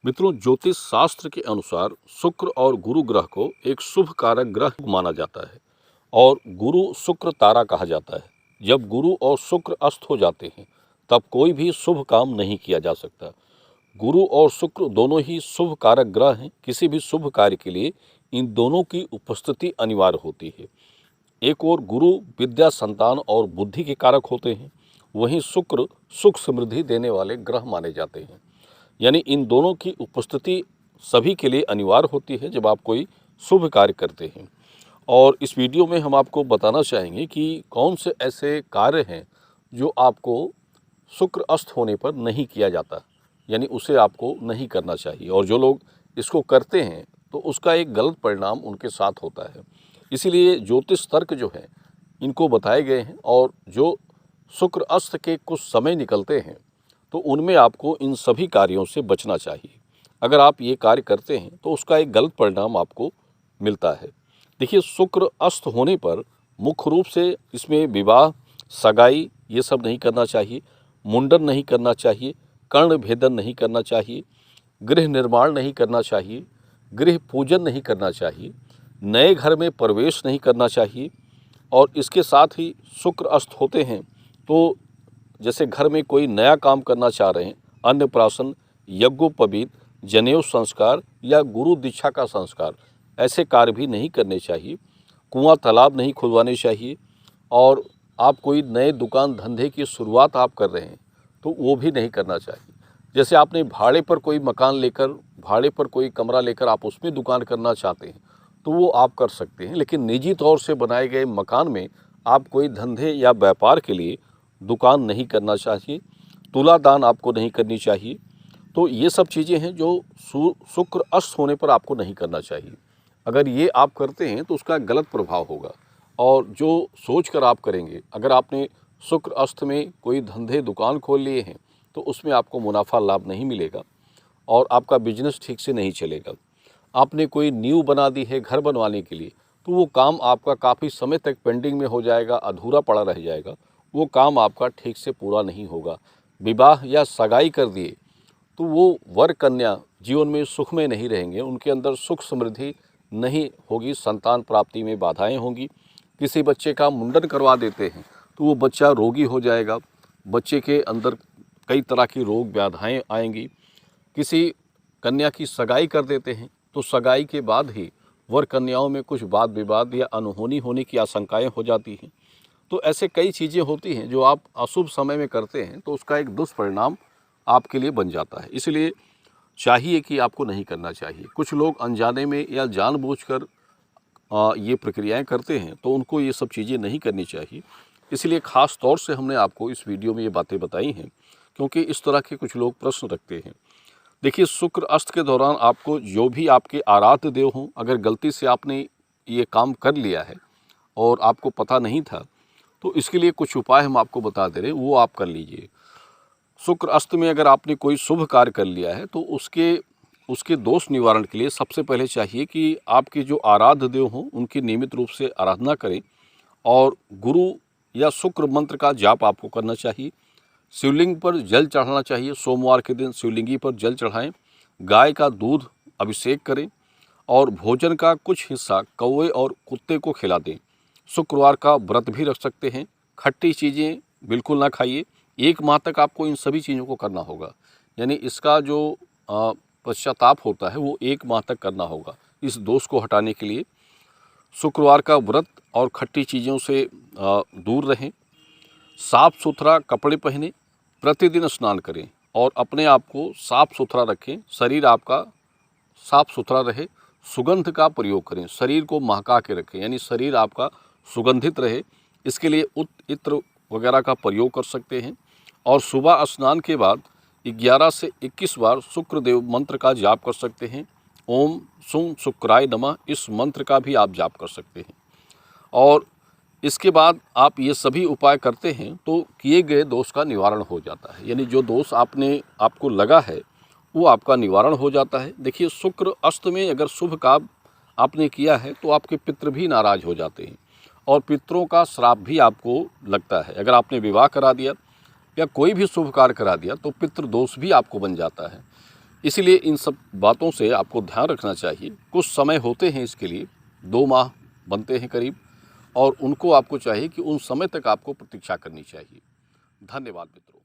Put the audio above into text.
मित्रों, ज्योतिष शास्त्र के अनुसार शुक्र और गुरु ग्रह को एक शुभ कारक ग्रह माना जाता है और गुरु शुक्र तारा कहा जाता है। जब गुरु और शुक्र अस्त हो जाते हैं तब कोई भी शुभ काम नहीं किया जा सकता। गुरु और शुक्र दोनों ही शुभ कारक ग्रह हैं। किसी भी शुभ कार्य के लिए इन दोनों की उपस्थिति अनिवार्य होती है। एक और गुरु विद्या, संतान और बुद्धि के कारक होते हैं, वहीं शुक्र सुख समृद्धि देने वाले ग्रह माने जाते हैं। यानी इन दोनों की उपस्थिति सभी के लिए अनिवार्य होती है जब आप कोई शुभ कार्य करते हैं। और इस वीडियो में हम आपको बताना चाहेंगे कि कौन से ऐसे कार्य हैं जो आपको शुक्र अस्त होने पर नहीं किया जाता, यानी उसे आपको नहीं करना चाहिए, और जो लोग इसको करते हैं तो उसका एक गलत परिणाम उनके साथ होता है। इसीलिए ज्योतिष तर्क जो है इनको बताए गए हैं, और जो शुक्र अस्त के कुछ समय निकलते हैं तो उनमें आपको इन सभी कार्यों से बचना चाहिए। अगर आप ये कार्य करते हैं तो उसका एक गलत परिणाम आपको मिलता है। देखिए, शुक्र अस्त होने पर मुख्य रूप से इसमें विवाह, सगाई ये सब नहीं करना चाहिए, मुंडन नहीं करना चाहिए, कर्ण भेदन नहीं करना चाहिए, गृह निर्माण नहीं करना चाहिए, गृह पूजन नहीं करना चाहिए, नए घर में प्रवेश नहीं करना चाहिए। और इसके साथ ही शुक्र अस्त होते हैं तो जैसे घर में कोई नया काम करना चाह रहे हैं, अन्नप्राशन, यज्ञोपवीत, जनेऊ संस्कार या गुरु दीक्षा का संस्कार, ऐसे कार्य भी नहीं करने चाहिए। कुआं तालाब नहीं खुदवाने चाहिए। और आप कोई नए दुकान धंधे की शुरुआत आप कर रहे हैं तो वो भी नहीं करना चाहिए। जैसे आपने भाड़े पर कोई मकान लेकर, भाड़े पर कोई कमरा लेकर आप उसमें दुकान करना चाहते हैं तो वो आप कर सकते हैं, लेकिन निजी तौर से बनाए गए मकान में आप कोई धंधे या व्यापार के लिए दुकान नहीं करना चाहिए। तुला दान आपको नहीं करनी चाहिए। तो ये सब चीज़ें हैं जो शुक्र अस्त होने पर आपको नहीं करना चाहिए। अगर ये आप करते हैं तो उसका गलत प्रभाव होगा, और जो सोच कर आप करेंगे, अगर आपने शुक्र अस्त में कोई धंधे दुकान खोल लिए हैं तो उसमें आपको मुनाफा लाभ नहीं मिलेगा और आपका बिजनेस ठीक से नहीं चलेगा। आपने कोई नींव बना दी है घर बनवाने के लिए तो वो काम आपका काफ़ी समय तक पेंडिंग में हो जाएगा, अधूरा पड़ा रह जाएगा, वो काम आपका ठीक से पूरा नहीं होगा। विवाह या सगाई कर दिए तो वो वर कन्या जीवन में सुख में नहीं रहेंगे, उनके अंदर सुख समृद्धि नहीं होगी, संतान प्राप्ति में बाधाएं होंगी। किसी बच्चे का मुंडन करवा देते हैं तो वो बच्चा रोगी हो जाएगा, बच्चे के अंदर कई तरह की रोग व्याधियाँ आएंगी। किसी कन्या की सगाई कर देते हैं तो सगाई के बाद ही वर कन्याओं में कुछ वाद विवाद या अनहोनी होने की आशंकाएं हो जाती हैं। तो ऐसे कई चीज़ें होती हैं जो आप अशुभ समय में करते हैं तो उसका एक दुष्परिणाम आपके लिए बन जाता है। इसलिए चाहिए कि आपको नहीं करना चाहिए। कुछ लोग अनजाने में या जानबूझकर ये प्रक्रियाएं करते हैं तो उनको ये सब चीज़ें नहीं करनी चाहिए। इसलिए ख़ास तौर से हमने आपको इस वीडियो में ये बातें बताई हैं, क्योंकि इस तरह के कुछ लोग प्रश्न रखते हैं। देखिए, शुक्र अस्त के दौरान आपको जो भी आपके आराध्य देव हों, अगर गलती से आपने ये काम कर लिया है और आपको पता नहीं था तो इसके लिए कुछ उपाय हम आपको बता दे रहे हैं, वो आप कर लीजिए। शुक्र अस्त में अगर आपने कोई शुभ कार्य कर लिया है तो उसके दोष निवारण के लिए सबसे पहले चाहिए कि आपके जो आराध्य देव हों उनकी नियमित रूप से आराधना करें, और गुरु या शुक्र मंत्र का जाप आपको करना चाहिए। शिवलिंग पर जल चढ़ाना चाहिए। सोमवार के दिन शिवलिंगी पर जल चढ़ाएं। गाय का दूध अभिषेक करें और भोजन का कुछ हिस्सा कौवे और कुत्ते को खिला दें। शुक्रवार का व्रत भी रख सकते हैं। खट्टी चीज़ें बिल्कुल ना खाइए। 1 माह तक आपको इन सभी चीज़ों को करना होगा, यानी इसका जो पश्चाताप होता है वो 1 माह तक करना होगा। इस दोष को हटाने के लिए शुक्रवार का व्रत और खट्टी चीज़ों से दूर रहें। साफ़ सुथरा कपड़े पहने, प्रतिदिन स्नान करें और अपने आप को साफ़ सुथरा रखें। शरीर आपका साफ़ सुथरा रहे। सुगंध का प्रयोग करें, शरीर को महका के रखें, यानी शरीर आपका सुगंधित रहे। इसके लिए इत्र वगैरह का प्रयोग कर सकते हैं। और सुबह स्नान के बाद 11 से 21 बार शुक्रदेव मंत्र का जाप कर सकते हैं। ओम सुं शुक्राय नमः, इस मंत्र का भी आप जाप कर सकते हैं। और इसके बाद आप ये सभी उपाय करते हैं तो किए गए दोष का निवारण हो जाता है, यानी जो दोष आपको लगा है वो आपका निवारण हो जाता है। देखिए, शुक्र अस्त में अगर शुभ काम आपने किया है तो आपके पितृ भी नाराज़ हो जाते हैं और पितरों का श्राप भी आपको लगता है। अगर आपने विवाह करा दिया या कोई भी शुभ कार्य करा दिया तो पितृ दोष भी आपको बन जाता है। इसीलिए इन सब बातों से आपको ध्यान रखना चाहिए। कुछ समय होते हैं इसके लिए, 2 माह बनते हैं करीब, और उनको आपको चाहिए कि उन समय तक आपको प्रतीक्षा करनी चाहिए। धन्यवाद मित्रों।